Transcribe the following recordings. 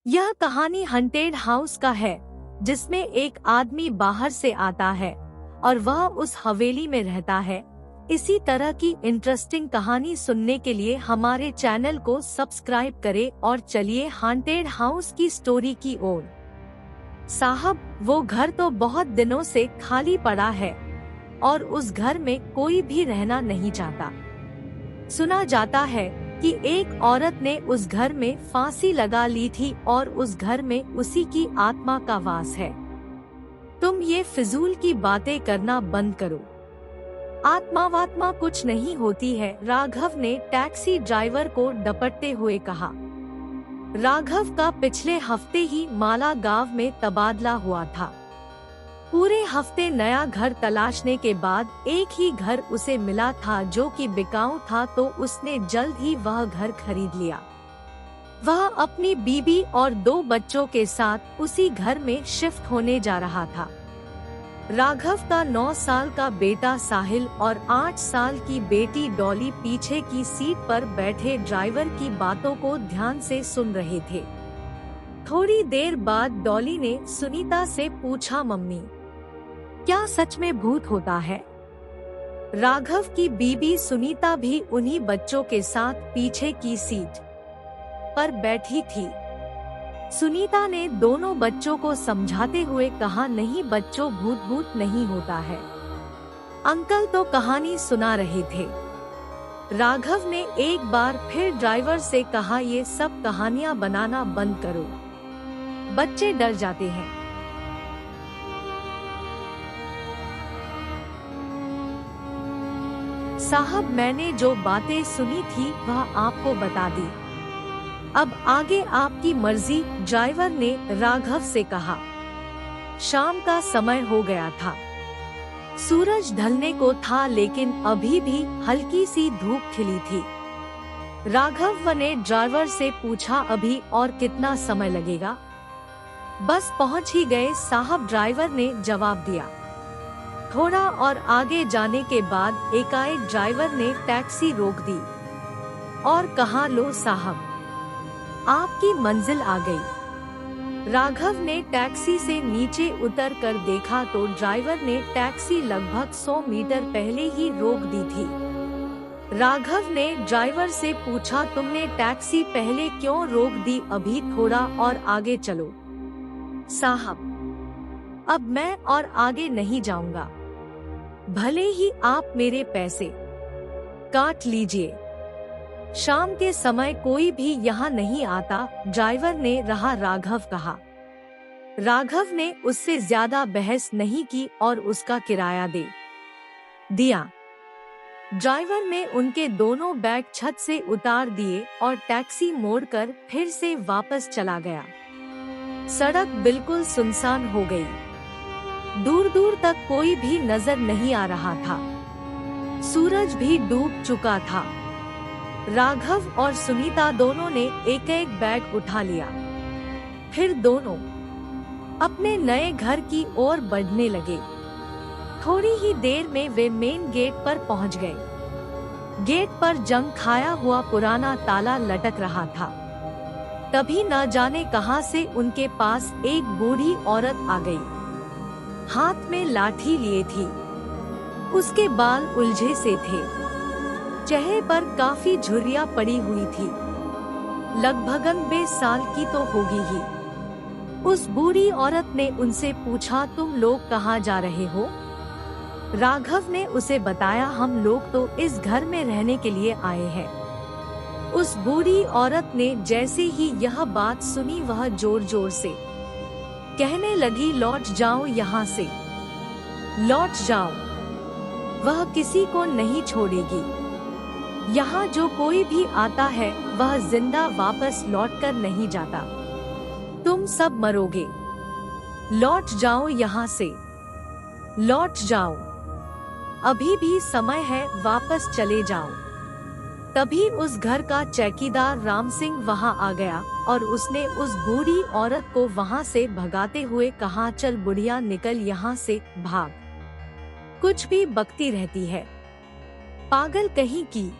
यह कहानी hunted house का है, जिसमें एक आदमी बाहर से आता है और वह उस हवेली में रहता है। इसी तरह की इंटरेस्टिंग कहानी सुनने के लिए हमारे चैनल को सब्सक्राइब करें और चलिए हॉन्टेड हाउस की स्टोरी की ओर। साहब, वो घर तो बहुत दिनों से खाली पड़ा है और उस घर में कोई भी रहना नहीं चाहता। सुना जाता है कि एक औरत ने उस घर में फांसी लगा ली थी और उस घर में उसी की आत्मा का वास है। तुम ये फिजूल की बातें करना बंद करो। आत्मा वात्मा कुछ नहीं होती है, राघव ने टैक्सी ड्राइवर को डपटते हुए कहा। राघव का पिछले हफ्ते ही माला गांव में तबादला हुआ था। पूरे हफ्ते नया घर तलाशने के बाद एक ही घर उसे मिला था जो कि बिकाऊ था, तो उसने जल्द ही वह घर खरीद लिया। वह अपनी बीबी और 2 बच्चों के साथ उसी घर में शिफ्ट होने जा रहा था। राघव का 9 साल का बेटा साहिल और 8 साल की बेटी डॉली पीछे की सीट पर बैठे ड्राइवर की बातों को ध्यान से सुन रहे थे। थोड़ी देर बाद डॉली ने सुनीता से पूछा, मम्मी, क्या सच में भूत होता है? राघव की बीबी सुनीता भी उन्हीं बच्चों के साथ पीछे की सीट पर बैठी थी। सुनीता ने दोनों बच्चों को समझाते हुए कहा, नहीं बच्चों, भूत नहीं होता है। अंकल तो कहानी सुना रहे थे। राघव ने एक बार फिर ड्राइवर से कहा, ये सब कहानियां बनाना बंद करो, बच्चे डर जाते हैं। साहब, मैंने जो बातें सुनी थी वह आपको बता दी। अब आगे आपकी मर्जी, ड्राइवर ने राघव से कहा। शाम का समय हो गया था। सूरज ढलने को था, लेकिन अभी भी हल्की सी धूप खिली थी। राघव ने ड्राइवर से पूछा, अभी और कितना समय लगेगा? बस पहुंच ही गए साहब, ड्राइवर ने जवाब दिया। थोड़ा और आगे जाने के बाद एकाएक ड्राइवर ने टैक्सी रोक दी और कहा, लो साहब, आपकी मंजिल आ गई। राघव ने टैक्सी से नीचे उतर कर देखा तो ड्राइवर ने टैक्सी लगभग 100 मीटर पहले ही रोक दी थी। राघव ने ड्राइवर से पूछा, तुमने टैक्सी पहले क्यों रोक दी? अभी थोड़ा और आगे चलो। साहब, अब मैं और आगे नहीं जाऊंगा, भले ही आप मेरे पैसे काट लीजिए। शाम के समय कोई भी यहाँ नहीं आता, ड्राइवर ने राघव कहा। राघव ने उससे ज्यादा बहस नहीं की और उसका किराया दे दिया। ड्राइवर ने उनके दोनों बैग छत से उतार दिए और टैक्सी मोड़कर फिर से वापस चला गया। सड़क बिल्कुल सुनसान हो गई। दूर दूर तक कोई भी नजर नहीं आ रहा था। सूरज भी डूब चुका था। राघव और सुनीता दोनों ने एक एक बैग उठा लिया। फिर दोनों अपने नए घर की ओर बढ़ने लगे। थोड़ी ही देर में वे मेन गेट पर पहुंच गए। गेट पर जंग खाया हुआ पुराना ताला लटक रहा था। तभी न जाने कहां से उनके पास एक बूढ़ी औरत आ गई। हाथ में लाठी लिए थी। उसके बाल उलझे से थे। चेहरे पर काफी झुर्रियां पड़ी हुई थी। लगभग 90 साल की तो होगी ही। उस बूढ़ी औरत ने उनसे पूछा, तुम लोग कहाँ जा रहे हो? राघव ने उसे बताया, हम लोग तो इस घर में रहने के लिए आए हैं। उस बूढ़ी औरत ने जैसे ही यह बात सुनी, वह जोर जोर से कहने लगी, लौट जाओ यहाँ से, लौट जाओ। वह किसी को नहीं छोड़ेगी। यहाँ जो कोई भी आता है वह जिंदा वापस लौटकर नहीं जाता। तुम सब मरोगे। लौट जाओ यहाँ से, लौट जाओ। अभी भी समय है, वापस चले जाओ। तभी उस घर का चौकीदार राम सिंह वहां आ गया और उसने उस बूढ़ी औरत को वहां से भगाते हुए कहा, चल बुढ़िया, निकल यहाँ से, भाग। कुछ भी बकती रहती है, पागल कहीं की।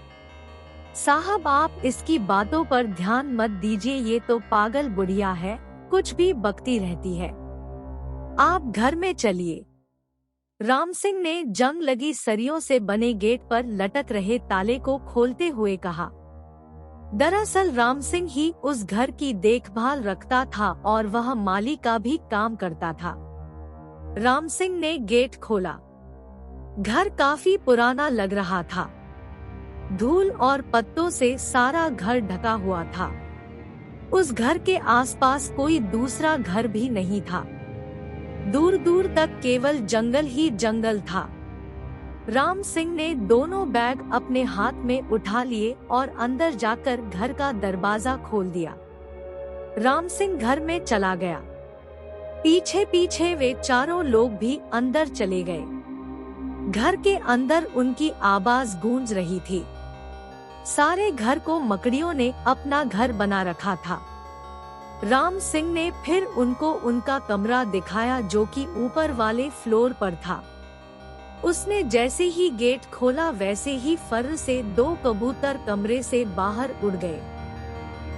साहब आप इसकी बातों पर ध्यान मत दीजिए, ये तो पागल बुढ़िया है, कुछ भी बकती रहती है। आप घर में चलिए। राम सिंह ने जंग लगी सरियों से बने गेट पर लटक रहे ताले को खोलते हुए कहा। दरअसल राम सिंह ही उस घर की देखभाल रखता था और वह माली का भी काम करता था। राम सिंह ने गेट खोला। घर काफी पुराना लग रहा था। धूल और पत्तों से सारा घर ढका हुआ था। उस घर के आसपास कोई दूसरा घर भी नहीं था। दूर दूर तक केवल जंगल ही जंगल था। राम सिंह ने दोनों बैग अपने हाथ में उठा लिए और अंदर जाकर घर का दरवाजा खोल दिया। राम सिंह घर में चला गया। पीछे पीछे वे चारों लोग भी अंदर चले गए। घर के अंदर उनकी आवाज गूंज रही थी। सारे घर को मकड़ियों ने अपना घर बना रखा था। राम सिंह ने फिर उनको उनका कमरा दिखाया जो कि ऊपर वाले फ्लोर पर था। उसने जैसे ही गेट खोला वैसे ही फर्र से 2 कबूतर कमरे से बाहर उड़ गए।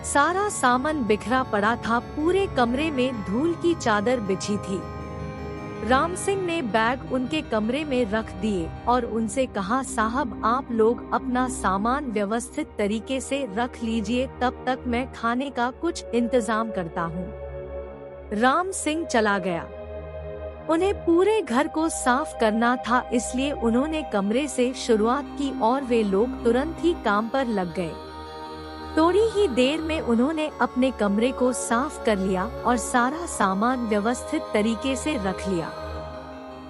सारा सामान बिखरा पड़ा था। पूरे कमरे में धूल की चादर बिछी थी। राम सिंह ने बैग उनके कमरे में रख दिए और उनसे कहा, साहब आप लोग अपना सामान व्यवस्थित तरीके से रख लीजिए, तब तक मैं खाने का कुछ इंतजाम करता हूँ। राम सिंह चला गया। उन्हें पूरे घर को साफ करना था, इसलिए उन्होंने कमरे से शुरुआत की और वे लोग तुरंत ही काम पर लग गए। थोड़ी ही देर में उन्होंने अपने कमरे को साफ कर लिया और सारा सामान व्यवस्थित तरीके से रख लिया।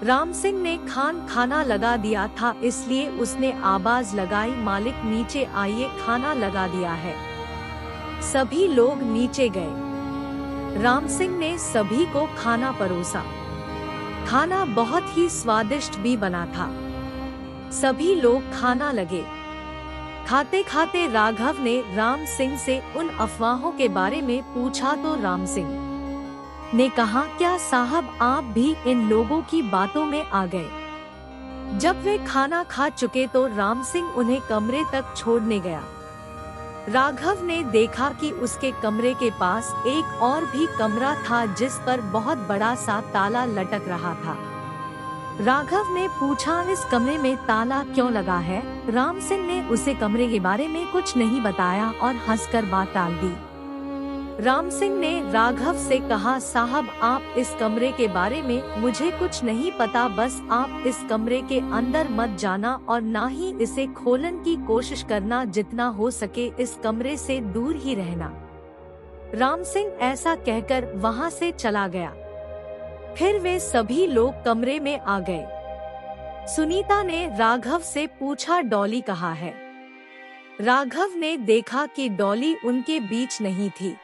राम सिंह ने खाना लगा दिया था, इसलिए उसने आवाज लगाई, मालिक नीचे आइए, खाना लगा दिया है। सभी लोग नीचे गए। राम सिंह ने सभी को खाना परोसा। खाना बहुत ही स्वादिष्ट भी बना था। सभी लोग खाना लगे। खाते खाते राघव ने राम सिंह से उन अफवाहों के बारे में पूछा तो राम सिंह ने कहा, क्या साहब आप भी इन लोगों की बातों में आ गए? जब वे खाना खा चुके तो राम सिंह उन्हें कमरे तक छोड़ने गया। राघव ने देखा कि उसके कमरे के पास एक और भी कमरा था जिस पर बहुत बड़ा सा ताला लटक रहा था। राघव ने पूछा, इस कमरे में ताला क्यों लगा है? राम सिंह ने उसे कमरे के बारे में कुछ नहीं बताया और हंसकर बात टाल दी। राम सिंह ने राघव से कहा, साहब आप इस कमरे के बारे में मुझे कुछ नहीं पता, बस आप इस कमरे के अंदर मत जाना और ना ही इसे खोलने की कोशिश करना, जितना हो सके इस कमरे से दूर ही रहना। राम सिंह ऐसा कहकर वहां से चला गया। फिर वे सभी लोग कमरे में आ गए। सुनीता ने राघव से पूछा, डॉली कहाँ है? राघव ने देखा कि डॉली उनके बीच नहीं थी।